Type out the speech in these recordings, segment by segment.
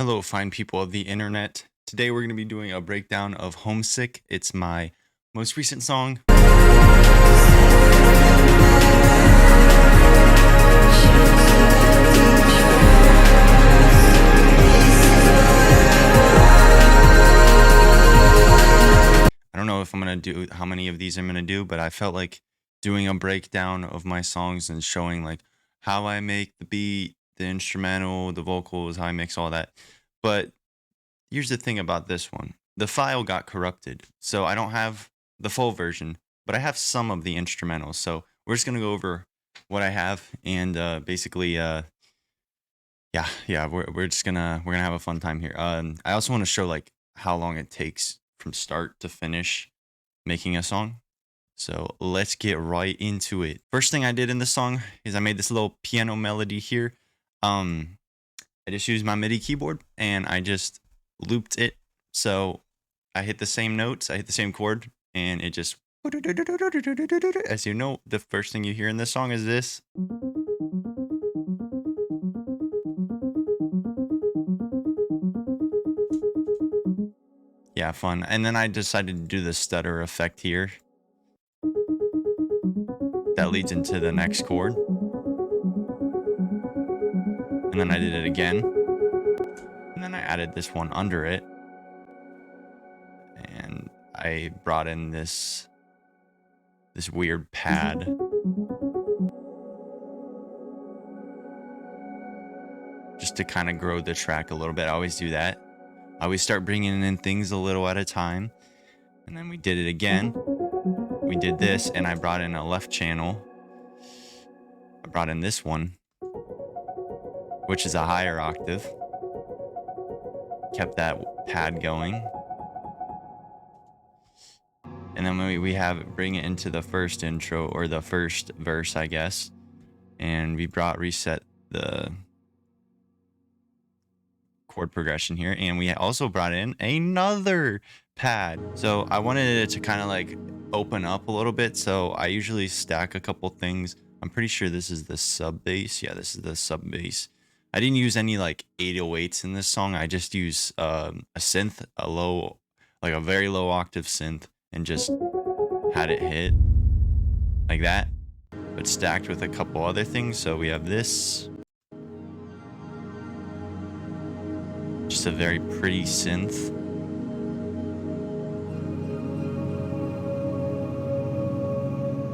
Hello, fine people of the internet. Today we're going to be doing a breakdown of Homesick. It's my most recent song. I don't know if I'm going to do how many of these I'm going to do, but I felt like doing a breakdown of my songs and showing like how I make the beat, the instrumental, the vocals, how I mix all that. But here's the thing about this one. The file got corrupted, so I don't have the full version, but I have some of the instrumentals. So we're just gonna go over what I have and basically we're just gonna have a fun time here. I also want to show like how long it takes from start to finish making a song. So let's get right into it. First thing I did in this song is I made this little piano melody here. I just used my MIDI keyboard and I just looped it. So I hit the same notes, I hit the same chord, and it just, as you know, the first thing you hear in this song is this. Yeah, fun. And then I decided to do the stutter effect here. That leads into the next chord. And then I did it again. And then I added this one under it. And I brought in this weird pad. Just to kind of grow the track a little bit. I always do that. I always start bringing in things a little at a time. And then we did it again. We did this, and I brought in a left channel. I brought in this one, which is a higher octave. Kept that pad going. And then we have bring it into the first intro, or the first verse, I guess. And we reset the chord progression here, and we also brought in another pad. So I wanted it to kind of like open up a little bit, so I usually stack a couple things. I'm pretty sure this is the sub bass. Yeah, this is the sub bass. I didn't use any like 808s in this song. I just use a synth, like a very low octave synth, and just had it hit like that, but stacked with a couple other things. So we have this, just a very pretty synth.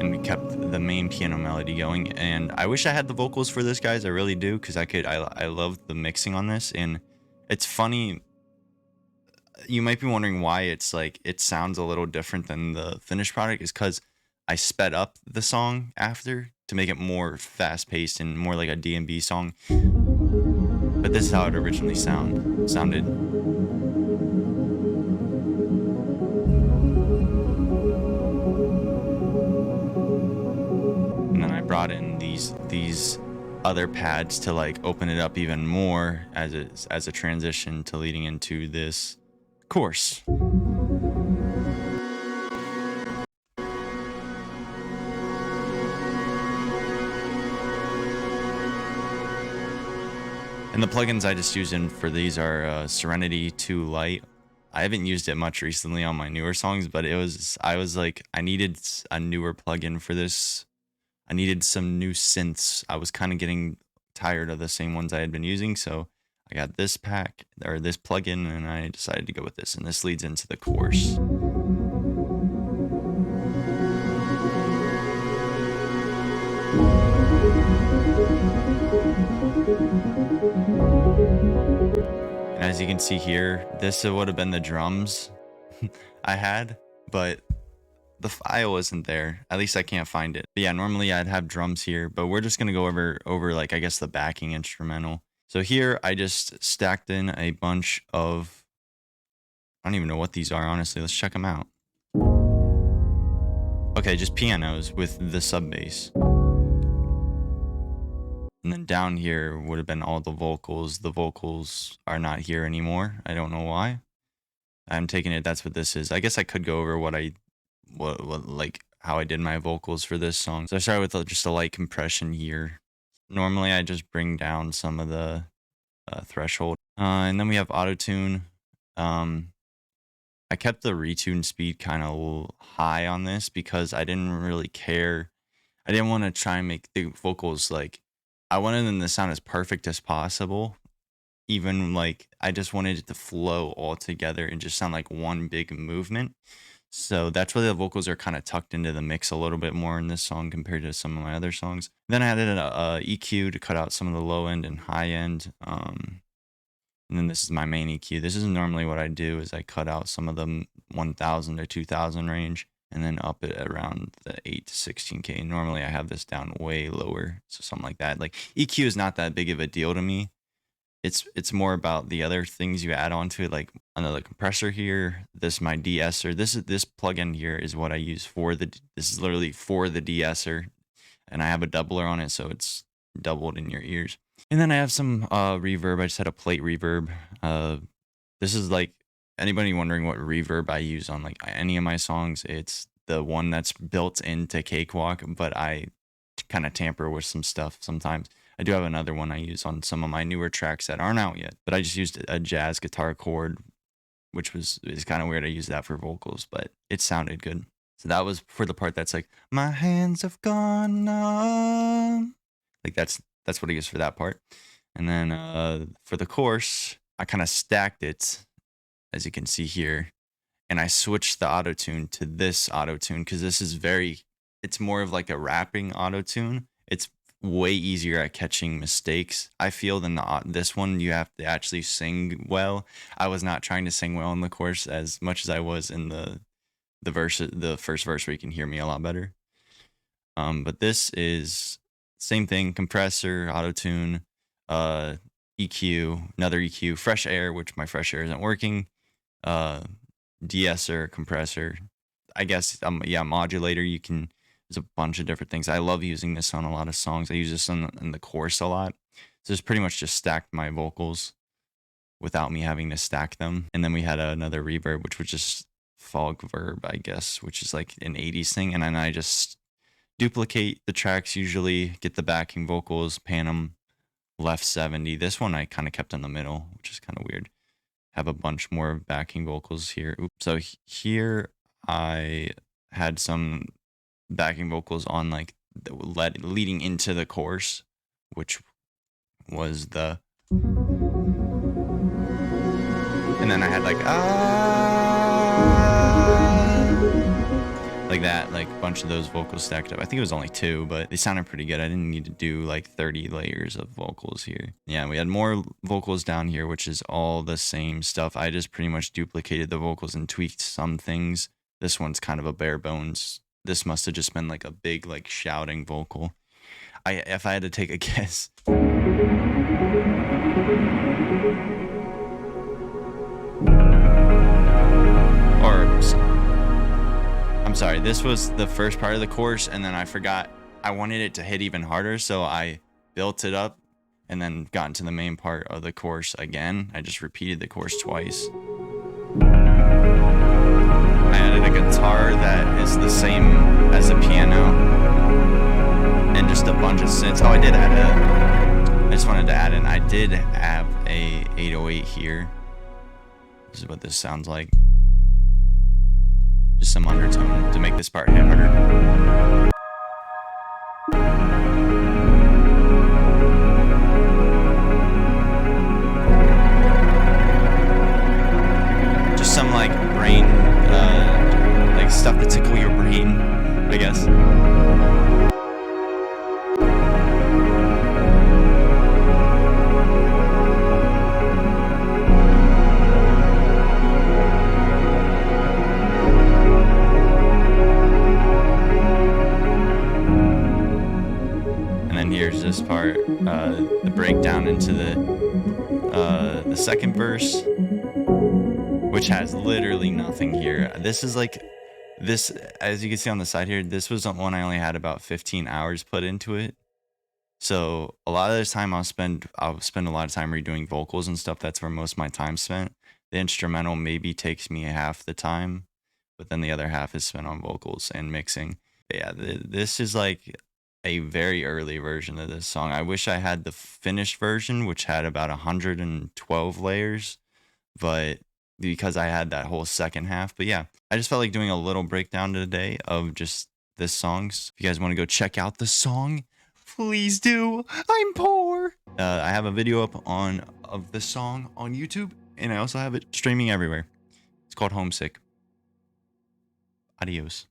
And we kept the main piano melody going. And I wish I had the vocals for this, guys. I really do, because I love the mixing on this. And it's funny, you might be wondering why it's like it sounds a little different than the finished product, is because I sped up the song after to make it more fast-paced and more like a D&B song. But this is how it originally sounded. And then I brought in these other pads to like open it up even more as a transition to leading into this chorus. And the plugins I just used in for these are Serenity 2 Lite. I haven't used it much recently on my newer songs, but I was like, I needed a newer plugin for this. I needed some new synths. I was kind of getting tired of the same ones I had been using, so I got this pack, or this plugin, and I decided to go with this, and this leads into the chorus. And as you can see here, this would have been the drums I had, but the file isn't there. At least I can't find it. But yeah, normally I'd have drums here, but we're just gonna go over like, I guess, the backing instrumental. So here I just stacked in a bunch of, I don't even know what these are, honestly. Let's check them out. Okay, just pianos with the sub bass. And then down here would have been all the vocals. The vocals are not here anymore. I don't know why. I'm taking it that's what this is. I guess I could go over what like how I did my vocals for this song. So I started with just a light compression here. Normally I just bring down some of the threshold. And then we have auto tune. Um, I kept the retune speed kind of high on this because I didn't really care. I didn't want to try and make the vocals like, I wanted them to sound as perfect as possible. Even like I just wanted it to flow all together and just sound like one big movement. So that's why the vocals are kind of tucked into the mix a little bit more in this song compared to some of my other songs. Then I added a EQ to cut out some of the low end and high end. And then this is my main EQ. This is normally what I do is I cut out some of the 1000 to 2000 range and then up it around the 8 to 16K. Normally I have this down way lower. So something like that. Like EQ is not that big of a deal to me. It's more about the other things you add onto it, like another compressor here. This my de-esser. This plugin here is what I use for this is literally for the de-esser, and I have a doubler on it, so it's doubled in your ears. And then I have some reverb. I just had a plate reverb. This is like anybody wondering what reverb I use on like any of my songs. It's the one that's built into Cakewalk, but I kind of tamper with some stuff sometimes. I do have another one I use on some of my newer tracks that aren't out yet, but I just used a jazz guitar chord, which is kind of weird. I used that for vocals, but it sounded good. So that was for the part that's like, my hands have gone numb. Like that's what I use for that part. And then for the chorus, I kind of stacked it, as you can see here, and I switched the auto tune to this auto tune because this is it's more of like a rapping auto tune. It's way easier at catching mistakes, I feel, than this one. You have to actually sing well. I was not trying to sing well in the chorus as much as I was in the first verse where you can hear me a lot better. But this is same thing: compressor, auto tune, EQ, another EQ, fresh air, which my fresh air isn't working, de-esser, compressor, I guess, yeah, modulator. There's a bunch of different things. I love using this on a lot of songs. I use this in the chorus a lot. So it's pretty much just stacked my vocals without me having to stack them. And then we had another reverb, which was just fog verb, I guess, which is like an 80s thing. And then I just duplicate the tracks, usually get the backing vocals, pan them left 70. This one I kind of kept in the middle, which is kind of weird. Have a bunch more backing vocals here. Oops. So here I had some backing vocals on like leading into the chorus, which was the, and then I had like like that, like a bunch of those vocals stacked up. I think it was only 2, but they sounded pretty good. I didn't need to do like 30 layers of vocals here. Yeah, we had more vocals down here, which is all the same stuff. I just pretty much duplicated the vocals and tweaked some things. This one's kind of a bare bones. This must have just been like a big like shouting vocal. If I had to take a guess. I'm sorry, this was the first part of the chorus, and then I forgot I wanted it to hit even harder, so I built it up and then got into the main part of the chorus again. I just repeated the chorus twice. I added a guitar that is the same as the piano and just a bunch of synths. Oh, I just wanted to add in, I did have a 808 here. This is what this sounds like. Just some undertone to make this part hit harder. Just some like brain, like stuff to tickle your brain, I guess. Here's this part, the breakdown into the second verse, which has literally nothing here. This is like this, as you can see on the side here, this was one I only had about 15 hours put into it. So a lot of the time I'll spend a lot of time redoing vocals and stuff. That's where most of my time spent. The instrumental maybe takes me half the time, but then the other half is spent on vocals and mixing. But yeah, this is like a very early version of this song. I wish I had the finished version, which had about 112 layers, but because I had that whole second half. But yeah, I just felt like doing a little breakdown today of just this songs. If you guys want to go check out the song, please do. I'm poor. I have a video up on of the song on YouTube, and I also have it streaming everywhere. It's called Homesick. Adios.